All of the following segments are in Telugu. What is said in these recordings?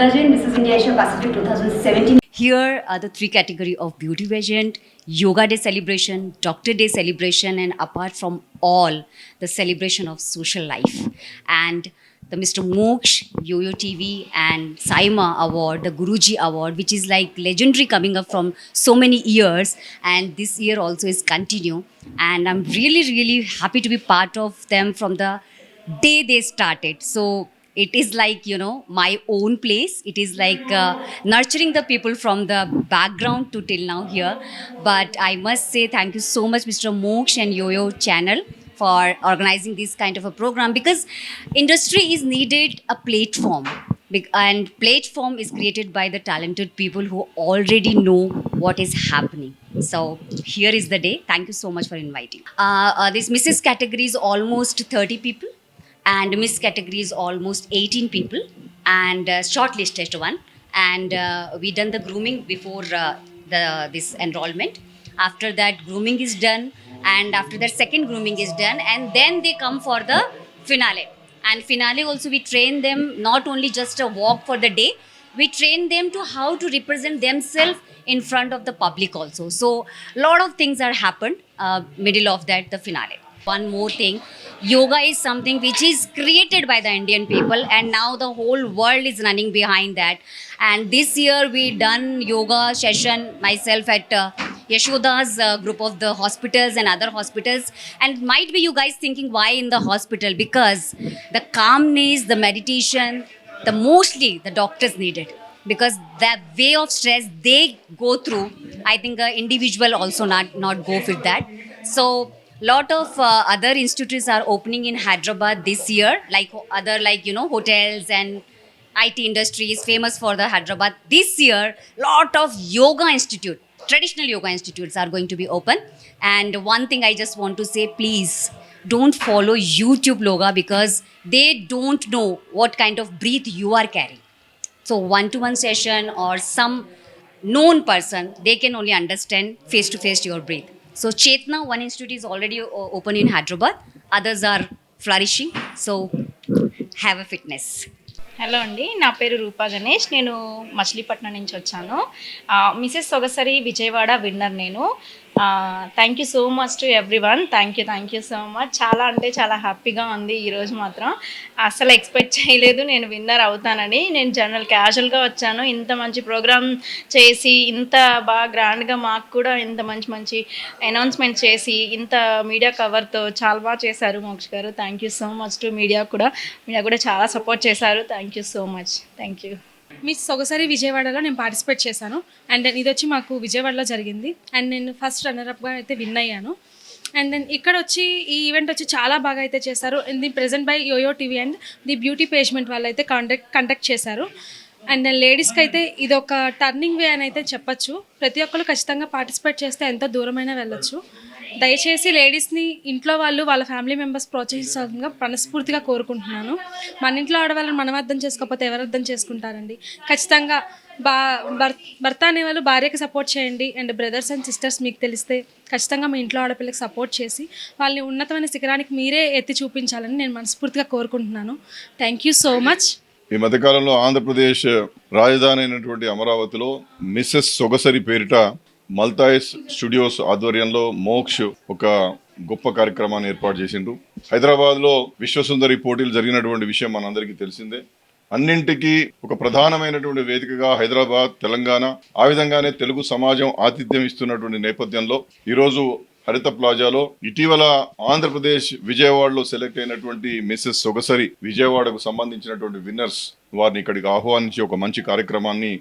pageant, Mrs. India Asia Pacific 2017. Here are the three categories of beauty pageant, yoga day celebration, doctor day celebration, and apart from all, the celebration of social life. And the Mr. Moksh, Yo-Yo TV, and Saima Award, the Guruji Award, which is like legendary coming up from so many years. And this year also is continue. And I'm really, really happy to be part of them from the day they started. So it is like, my own place. It is like nurturing the people from the background to till now here. But I must say thank you so much, Mr. Moksh and Yo-Yo channel, for organizing this kind of a program, because industry is needed a platform, and platform is created by the talented people who already know what is happening. So here is the day. Thank you so much for inviting. This Mrs. category is almost 30 people, and Miss category is almost 18 people, and shortlisted one. And we done the grooming before this enrollment. After that, grooming is done, and after that, second grooming is done, and then they come for the finale. And finale also, we train them not only just a walk for the day, we train them to how to represent themselves in front of the public also. So lot of things are happened middle of that, the finale. One more thing, yoga is something which is created by the Indian people, and now the whole world is running behind that. And this year we done yoga session myself at Yashoda's group of the hospitals and other hospitals. And might be you guys thinking why in the hospital? Because the calmness, the meditation, the mostly the doctors needed, because the way of stress they go through, I think individual also not go with that. So lot of other institutes are opening in Hyderabad this year, like other hotels and IT industry is famous for the Hyderabad. This year, lot of yoga institute, traditional yoga institutes are going to be open. And one thing I just want to say, please don't follow YouTube yoga, because they don't know what kind of breath you are carrying. So one-to-one session or some known person, they can only understand face-to-face your breath. So Chetna, one institute is already open in Hyderabad. Others are flourishing. So have a fitness. Hello అండి, నా పేరు రూపా గణేష్. నేను మచిలీపట్నం నుంచి వచ్చాను. మిసెస్ సొగసరి విజయవాడ విన్నర్ నేను. Thank you so much to everyone. Thank you so much. చాలా అంటే చాలా హ్యాపీగా ఉంది ఈరోజు మాత్రం. అసలు ఎక్స్పెక్ట్ చేయలేదు నేను విన్నర్ అవుతానని. నేను జనరల్ క్యాజువల్గా వచ్చాను. ఇంత మంచి ప్రోగ్రామ్ చేసి, ఇంత బాగా గ్రాండ్గా మాకు కూడా ఇంత మంచి అనౌన్స్మెంట్ చేసి, ఇంత మీడియా కవర్తో చాలా బాగా చేశారు మోక్ష గారు. Thank you so much to media కూడా చాలా సపోర్ట్ చేశారు. Thank you so much. Thank you. Miss Sogasari విజయవాడలో నేను పార్టిసిపేట్ చేశాను. అండ్ ఇది వచ్చి మాకు విజయవాడలో జరిగింది. అండ్ నేను ఫస్ట్ రన్నర్అప్గా అయితే విన్ అయ్యాను. అండ్ దెన్ ఇక్కడ వచ్చి ఈ ఈవెంట్ వచ్చి చాలా బాగా అయితే చేశారు. And the present by yoyo TV and the beauty pageant వాళ్ళు అయితే కండక్ట్ చేశారు. అండ్ దెన్ లేడీస్కి అయితే ఇది ఒక టర్నింగ్ వే అని అయితే చెప్పచ్చు. ప్రతి ఒక్కరు ఖచ్చితంగా పార్టిసిపేట్ చేస్తే ఎంత దూరమైనా వెళ్ళొచ్చు. దయచేసి లేడీస్ని ఇంట్లో వాళ్ళు వాళ్ళ ఫ్యామిలీ మెంబర్స్ ప్రోత్సహించాలని మనస్ఫూర్తిగా కోరుకుంటున్నాను. మన ఇంట్లో ఆడవాళ్ళని మనం అర్థం చేసుకోకపోతే ఎవరు అర్థం చేసుకుంటారండి. ఖచ్చితంగా భర్త అనేవాళ్ళు భార్యకి సపోర్ట్ చేయండి. అండ్ బ్రదర్స్ అండ్ సిస్టర్స్ మీకు తెలిస్తే ఖచ్చితంగా మీ ఇంట్లో ఆడపిల్లకి సపోర్ట్ చేసి వాళ్ళని ఉన్నతమైన శిఖరానికి మీరే ఎత్తి చూపించాలని నేను మనస్ఫూర్తిగా కోరుకుంటున్నాను. Thank you so much. ఈ మధ్యకాలంలో ఆంధ్రప్రదేశ్ రాజధాని అయినటువంటి అమరావతిలో మిస్సెస్ సొగసరి పేరిట మల్తాయిస్ స్టూడియోస్ ఆధ్వర్యంలో మోక్ష్ ఒక గొప్ప కార్యక్రమాన్ని ఏర్పాటు చేసిండ్రు. హైదరాబాద్లో విశ్వసుందరి పోటీలు జరిగినటువంటి విషయం మనందరికీ తెలిసిందే. అన్నింటికీ ఒక ప్రధానమైనటువంటి వేదికగా హైదరాబాద్, తెలంగాణ, ఆ విధంగానే తెలుగు సమాజం ఆతిథ్యం ఇస్తున్నటువంటి నేపథ్యంలో ఈరోజు హరిత ప్లాజాలో ఇటీవల ఆంధ్రప్రదేశ్ విజయవాడలో సెలెక్ట్ అయినటువంటి మిస్సెస్ సొగసరి విజయవాడకు సంబంధించినటువంటి విన్నర్స్ వారిని ఇక్కడికి ఆహ్వానించి ఒక మంచి కార్యక్రమాన్ని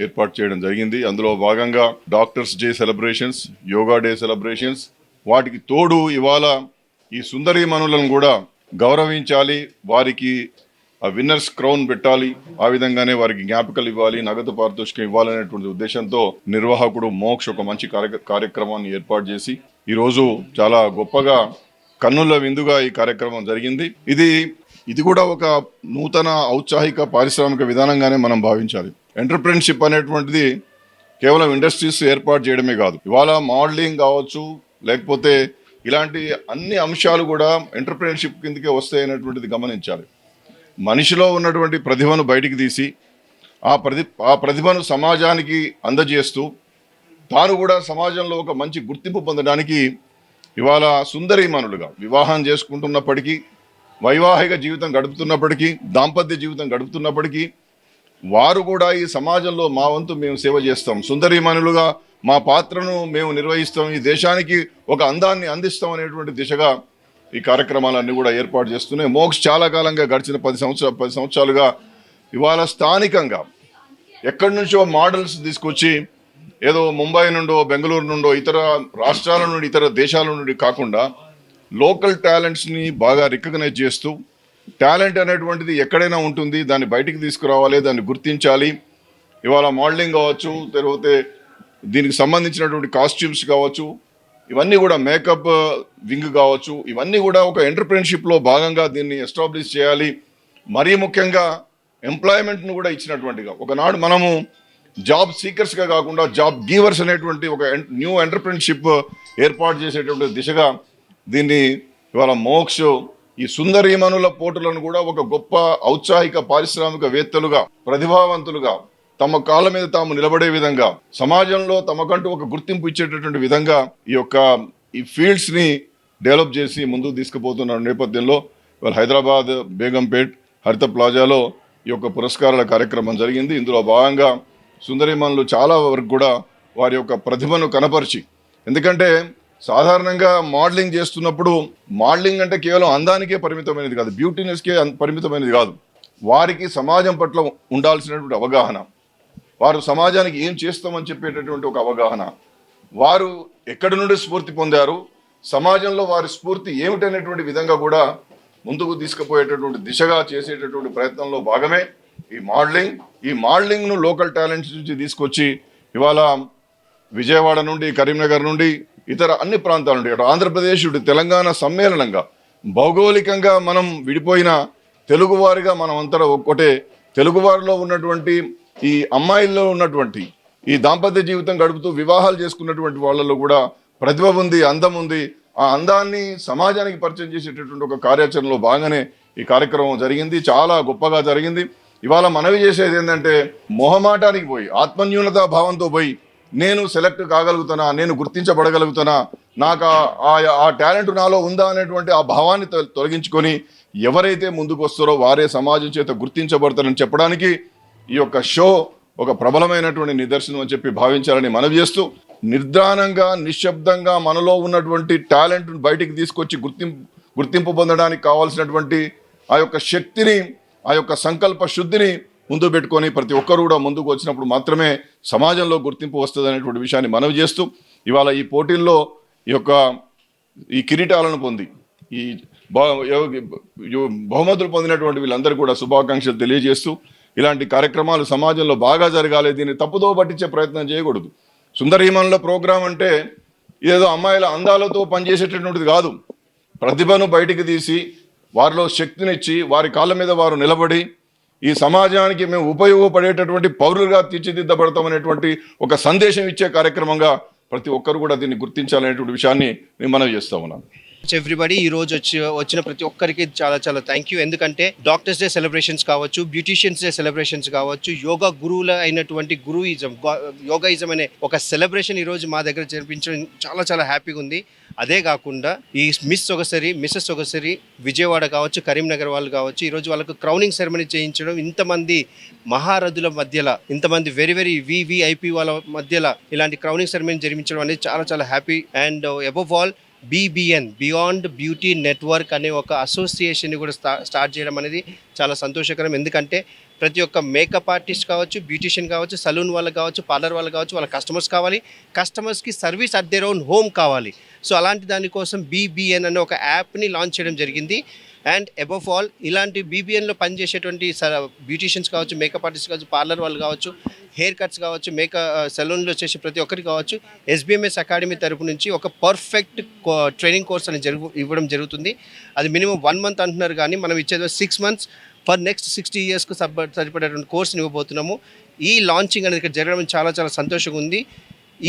ఏర్పాటు చేయడం జరిగింది. అందులో భాగంగా doctors day celebrations, yoga day celebrations, వాటికి తోడు ఇవాళ ఈ సుందరీమణులను కూడా గౌరవించాలి, వారికి ఆ విన్నర్స్ క్రౌన్ పెట్టాలి, ఆ విధంగానే వారికి జ్ఞాపికలు ఇవ్వాలి, నగదు పారితోషికం ఇవ్వాలనేటువంటి ఉద్దేశంతో నిర్వాహకుడు మోక్ష్ ఒక మంచి కార్యక్రమాన్ని ఏర్పాటు చేసి ఈరోజు చాలా గొప్పగా కన్నుల విందుగా ఈ కార్యక్రమం జరిగింది. ఇది కూడా ఒక నూతన ఔత్సాహిక పారిశ్రామిక విధానంగానే మనం భావించాలి. ఎంటర్‌ప్రెన్యూర్‌షిప్ అనేటువంటిది కేవలం ఇండస్ట్రీస్ ఏర్పాటు చేయడమే కాదు. ఇవాళ మోడలింగ్ కావచ్చు, లేకపోతే ఇలాంటి అన్ని అంశాలు కూడా ఎంటర్‌ప్రెన్యూర్‌షిప్ కిందకే వస్తాయి అనేటువంటిది గమనించాలి. మనిషిలో ఉన్నటువంటి ప్రతిభను బయటికి తీసి ఆ ప్రతిభను సమాజానికి అందజేస్తూ తాను కూడా సమాజంలో ఒక మంచి గుర్తింపు పొందడానికి ఇవాళ సుందరీమణులుగా వివాహం చేసుకుంటున్నప్పటికీ, వైవాహిక జీవితం గడుపుతున్నప్పటికీ, దాంపత్య జీవితం గడుపుతున్నప్పటికీ వారు కూడా ఈ సమాజంలో మా వంతు మేము సేవ చేస్తాం, సుందరీమణులుగా మా పాత్రను మేము నిర్వహిస్తాం, ఈ దేశానికి ఒక అందాన్ని అందిస్తాం అనేటువంటి దిశగా ఈ కార్యక్రమాలన్నీ కూడా ఏర్పాటు చేస్తున్నాయి. మోక్ష్ చాలా కాలంగా గడిచిన 10 సంవత్సరాలుగా ఇవాళ స్థానికంగా ఎక్కడి నుంచో మోడల్స్ తీసుకొచ్చి ఏదో ముంబై నుండో, బెంగళూరు నుండో, ఇతర రాష్ట్రాల నుండి, ఇతర దేశాల నుండి కాకుండా లోకల్ టాలెంట్స్ని బాగా రికగ్నైజ్ చేస్తూ, టాలెంట్ అనేటువంటిది ఎక్కడైనా ఉంటుంది, దాన్ని బయటికి తీసుకురావాలి, దాన్ని గుర్తించాలి. ఇవాళ మోడలింగ్ కావచ్చు, లేకపోతే దీనికి సంబంధించినటువంటి కాస్ట్యూమ్స్ కావచ్చు, ఇవన్నీ కూడా మేకప్ వింగ్ కావచ్చు, ఇవన్నీ కూడా ఒక ఎంటర్ప్రెన్షిప్లో భాగంగా దీన్ని ఎస్టాబ్లిష్ చేయాలి. మరీ ముఖ్యంగా ఎంప్లాయ్మెంట్ను కూడా ఇచ్చినటువంటిగా, ఒకనాడు మనము జాబ్ సీకర్స్గా కాకుండా జాబ్ గీవర్స్ అనేటువంటి ఒక న్యూ ఎంటర్ప్రెన్షిప్ ఏర్పాటు చేసేటువంటి దిశగా దీన్ని ఇవాళ మోక్ష్ ఈ సుందరీమణుల పోటులను కూడా ఒక గొప్ప ఔత్సాహిక పారిశ్రామికవేత్తలుగా, ప్రతిభావంతులుగా, తమ కాళ్ళ మీద తాము నిలబడే విధంగా, సమాజంలో తమకంటూ ఒక గుర్తింపు ఇచ్చేటటువంటి విధంగా ఈ ఫీల్డ్స్ని డెవలప్ చేసి ముందుకు తీసుకుపోతున్న నేపథ్యంలో ఇవాళ హైదరాబాద్ బేగంపేట్ హరిత ప్లాజాలో ఈ యొక్క పురస్కారాల కార్యక్రమం జరిగింది. ఇందులో భాగంగా సుందరీమణులు చాలా వరకు కూడా వారి యొక్క ప్రతిభను కనపరిచి, ఎందుకంటే సాధారణంగా మోడలింగ్ చేస్తున్నప్పుడు మోడలింగ్ అంటే కేవలం అందానికే పరిమితమైనది కాదు, బ్యూటీనెస్కే పరిమితమైనది కాదు. వారికి సమాజం పట్ల ఉండాల్సినటువంటి అవగాహన, వారు సమాజానికి ఏం చేస్తామని చెప్పేటటువంటి ఒక అవగాహన, వారు ఎక్కడి నుండి స్ఫూర్తి పొందారు, సమాజంలో వారి స్ఫూర్తి ఏమిటనేటువంటి విధంగా కూడా ముందుకు తీసుకుపోయేటటువంటి దిశగా చేసేటటువంటి ప్రయత్నంలో భాగమే ఈ మోడలింగ్ను లోకల్ టాలెంట్స్ నుంచి తీసుకొచ్చి ఇవాళ విజయవాడ నుండి, కరీంనగర్ నుండి, ఇతర అన్ని ప్రాంతాల నుండి, అటు ఆంధ్రప్రదేశ్, ఇటు తెలంగాణ సమ్మేళనంగా భౌగోళికంగా మనం విడిపోయిన తెలుగువారిగా మనం అంతా ఒక్కటే. తెలుగువారిలో ఉన్నటువంటి ఈ అమ్మాయిల్లో ఉన్నటువంటి ఈ దాంపత్య జీవితం గడుపుతూ వివాహాలు చేసుకున్నటువంటి వాళ్ళలో కూడా ప్రతిభ ఉంది, అందం ఉంది. ఆ అందాన్ని సమాజానికి పరిచయం చేసేటటువంటి ఒక కార్యాచరణలో భాగంగానే ఈ కార్యక్రమం జరిగింది. చాలా గొప్పగా జరిగింది. ఇవాళ మనవి చేసేది ఏంటంటే, మొహమాటానికి పోయి, ఆత్మన్యూనతా భావంతో పోయి నేను సెలెక్ట్ కాగలుగుతానా, నేను గుర్తించబడగలుగుతానా, నాకు ఆ టాలెంట్ నాలో ఉందా అనేటువంటి ఆ భావాన్ని తొలగించుకొని ఎవరైతే ముందుకు వస్తారో వారే సమాజం చేత గుర్తించబడతారని చెప్పడానికి ఈ యొక్క షో ఒక ప్రబలమైనటువంటి నిదర్శనం అని చెప్పి భావించాలని మనవి చేస్తూ, నిర్ధానంగా నిశ్శబ్దంగా మనలో ఉన్నటువంటి టాలెంట్ బయటికి తీసుకొచ్చి గుర్తింపు పొందడానికి కావాల్సినటువంటి ఆ యొక్క శక్తిని, ఆ యొక్క సంకల్ప శుద్ధిని ముందు పెట్టుకొని ప్రతి ఒక్కరు కూడా ముందుకు వచ్చినప్పుడు మాత్రమే సమాజంలో గుర్తింపు వస్తుంది అనేటువంటి విషయాన్ని మనవి చేస్తూ, ఇవాళ ఈ పోటీల్లో ఈ కిరీటాలను పొంది ఈ బహుమతులు పొందినటువంటి వీళ్ళందరూ కూడా శుభాకాంక్షలు తెలియజేస్తూ, ఇలాంటి కార్యక్రమాలు సమాజంలో బాగా జరగాలి, దీన్ని తప్పుదో పట్టించే ప్రయత్నం చేయకూడదు. సుందరీమణుల ప్రోగ్రాం అంటే ఏదో అమ్మాయిల అందాలతో పనిచేసేటటువంటిది కాదు. ప్రతిభను బయటికి తీసి వారిలో శక్తినిచ్చి వారి కాళ్ళ మీద వారు నిలబడి ఈ సమాజానికి మేము ఉపయోగపడేటటువంటి పౌరులుగా తీర్చిదిద్దబడతామనేటువంటి ఒక సందేశం ఇచ్చే కార్యక్రమంగా ప్రతి ఒక్కరు కూడా దీన్ని గుర్తించాలనేటువంటి విషయాన్ని నేను మనవి చేస్తా ఉన్నాను. ఎవ్రీబడి ఈ రోజు వచ్చిన ప్రతి ఒక్కరికి చాలా చాలా థ్యాంక్ యూ. ఎందుకంటే డాక్టర్స్ డే సెలబ్రేషన్స్ కావచ్చు, బ్యూటీషియన్స్ డే సెలబ్రేషన్స్ కావచ్చు, యోగా గురువుల అయినటువంటి యోగాయిజం అనే ఒక సెలబ్రేషన్ ఈరోజు మా దగ్గర జరిపించడం చాలా చాలా హ్యాపీగా ఉంది. అదే కాకుండా ఈ మిస్సెస్ సొగసరి విజయవాడ కావచ్చు, కరీంనగర్ వాళ్ళు కావచ్చు, ఈరోజు వాళ్ళకు క్రౌనింగ్ సెరమనీ చేయించడం, ఇంతమంది మహారథుల మధ్యలో, ఇంతమంది వెరీ వెరీ వివిఐపి వాళ్ళ మధ్యలో ఇలాంటి క్రౌనింగ్ సెరమనీ జరిపించడం అనేది చాలా చాలా happy. And above all BBN beyond beauty network అనే ఒక అసోసియేషన్ని కూడా స్టార్ట్ చేయడం అనేది చాలా సంతోషకరం. ఎందుకంటే ప్రతి ఒక్క మేకప్ ఆర్టిస్ట్ కావచ్చు, బ్యూటీషియన్ కావచ్చు, సలూన్ వాళ్ళకి కావచ్చు, పార్లర్ వాళ్ళకి కావచ్చు, వాళ్ళ కస్టమర్స్ కావాలి, కస్టమర్స్కి service at their own home కావాలి. సో అలాంటి దానికోసం BBN అనే ఒక యాప్ని లాంచ్ చేయడం జరిగింది. అండ్ అబవ్ ఆల్ ఇలాంటి BBNలో పనిచేసేటువంటి బ్యూటీషియన్స్ కావచ్చు, మేకప్ ఆర్టిస్ట్ కావచ్చు, పార్లర్ వాళ్ళు కావచ్చు, హెయిర్ కట్స్ కావచ్చు, సెలూన్లో చేసే ప్రతి ఒక్కరికి కావచ్చు, SBMS అకాడమీ తరపు నుంచి ఒక పర్ఫెక్ట్ ట్రైనింగ్ కోర్స్ అనేది ఇవ్వడం జరుగుతుంది. అది మినిమం 1 month అంటున్నారు, కానీ మనం ఇచ్చేది 6 months ఫర్ నెక్స్ట్ 60 yearsకు సరిపడేటువంటి కోర్సుని ఇవ్వబోతున్నాము. ఈ లాంచింగ్ అనేది ఇక్కడ జరగడం చాలా చాలా సంతోషంగా ఉంది.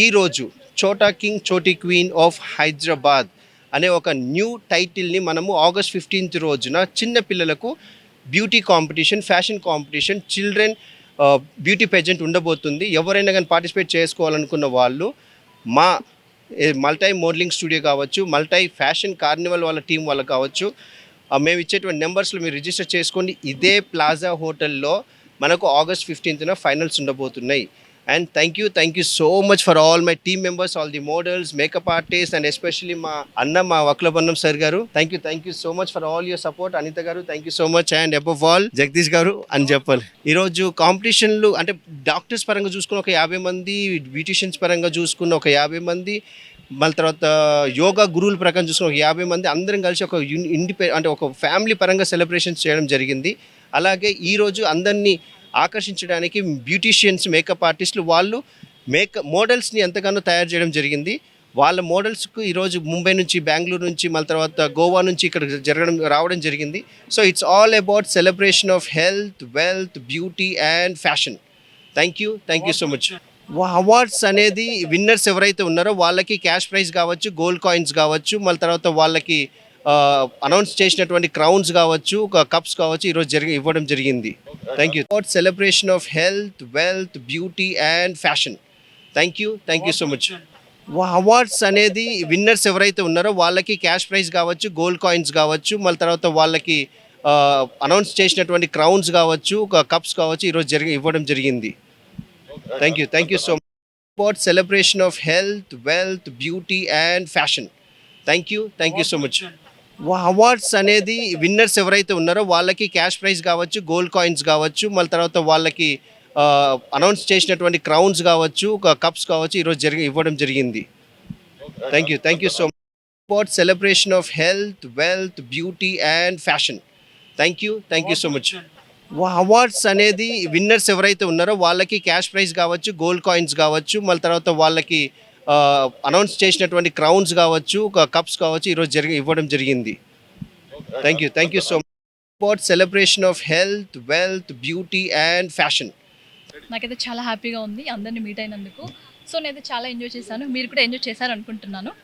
ఈరోజు చోటా కింగ్ చోటీ క్వీన్ ఆఫ్ హైదరాబాద్ అనే ఒక న్యూ టైటిల్ని మనము August 15th రోజున చిన్న పిల్లలకు beauty competition, fashion competition, children beauty pheasant ఉండబోతుంది. ఎవరైనా కానీ పార్టిసిపేట్ చేసుకోవాలనుకున్న వాళ్ళు మా మల్టీ మోడలింగ్ స్టూడియో కావచ్చు, మల్టీ ఫ్యాషన్ కార్నివల్ వాళ్ళ టీం వాళ్ళకి కావచ్చు, మేము ఇచ్చేటువంటి నెంబర్స్లో మీరు రిజిస్టర్ చేసుకోండి. ఇదే ప్లాజా హోటల్లో మనకు ఆగస్ట్ 15న ఫైనల్స్ ఉండబోతున్నాయి. And thank you so much for all my team members, all the models, makeup artist and especially మా వక్లబన్నం సార్ గారు. Thank you so much for all your support. Anitha గారు thank you so much. And above all Jagadish గారు అని చెప్పాలి. ఈరోజు కాంపిటీషన్లు అంటే డాక్టర్స్ పరంగా చూసుకున్న ఒక 50 మంది, బ్యూటిషియన్స్ పరంగా చూసుకున్న ఒక 50 మంది, మళ్ళీ తర్వాత యోగా గురువుల ప్రకారం చూసుకున్న ఒక 50 మంది, అందరం కలిసి ఒక అంటే ఒక ఫ్యామిలీ పరంగా సెలబ్రేషన్స్ చేయడం జరిగింది. అలాగే ఈరోజు అందరినీ ఆకర్షించడానికి బ్యూటీషియన్స్, మేకప్ ఆర్టిస్టులు వాళ్ళు మోడల్స్ని ఎంతగానో తయారు చేయడం జరిగింది. వాళ్ళ మోడల్స్కు ఈరోజు ముంబై నుంచి, బెంగళూరు నుంచి, మళ్ళీ తర్వాత గోవా నుంచి ఇక్కడ రావడం జరిగింది. So it's all about celebration of health, wealth, beauty and fashion. Thank you so much. Awards అనేది విన్నర్స్ ఎవరైతే ఉన్నారో వాళ్ళకి క్యాష్ ప్రైజ్ కావచ్చు, గోల్డ్ కాయిన్స్ కావచ్చు, మళ్ళీ తర్వాత వాళ్ళకి అనౌన్స్ చేసినటువంటి క్రౌన్స్ కావచ్చు, కప్స్ కావచ్చు ఈరోజు ఇవ్వడం జరిగింది. Thank you. About celebration of health, wealth, beauty and fashion. Thank you so much. Awards అనేది విన్నర్స్ ఎవరైతే ఉన్నారో వాళ్ళకి క్యాష్ ప్రైజ్ కావచ్చు, గోల్డ్ కాయిన్స్ కావచ్చు, మళ్ళీ తర్వాత వాళ్ళకి అనౌన్స్ చేసినటువంటి క్రౌన్స్ కావచ్చు, కప్స్ కావచ్చు ఈరోజు ఇవ్వడం జరిగింది. Thank you so much. About celebration of health, wealth, beauty and fashion. Thank you so much. Awards అనేది విన్నర్స్ ఎవరైతే ఉన్నారో వాళ్ళకి క్యాష్ ప్రైజ్ కావచ్చు, గోల్డ్ కాయిన్స్ కావచ్చు, మళ్ళీ తర్వాత వాళ్ళకి అనౌన్స్ చేసినటువంటి క్రౌన్స్ కావచ్చు, కప్స్ కావచ్చు ఈరోజు ఇవ్వడం జరిగింది. Thank you so much. About celebration of health, wealth, beauty and fashion. Thank you so much. Awards అనేది విన్నర్స్ ఎవరైతే ఉన్నారో వాళ్ళకి క్యాష్ ప్రైజ్ కావచ్చు, గోల్డ్ కాయిన్స్ కావచ్చు, మళ్ళీ తర్వాత వాళ్ళకి అనౌన్స్ చేసినటువంటి క్రౌన్స్ కావచ్చు, కప్స్ కావచ్చు ఈరోజు ఇవ్వడం జరిగింది. Thank you so much. About celebration of health, wealth, beauty and fashion. నాకైతే చాలా హ్యాపీగా ఉంది అందరిని మీట్ అయినందుకు. సో నేనైతే చాలా ఎంజాయ్ చేశాను, మీరు కూడా ఎంజాయ్ చేశారు అనుకుంటున్నాను.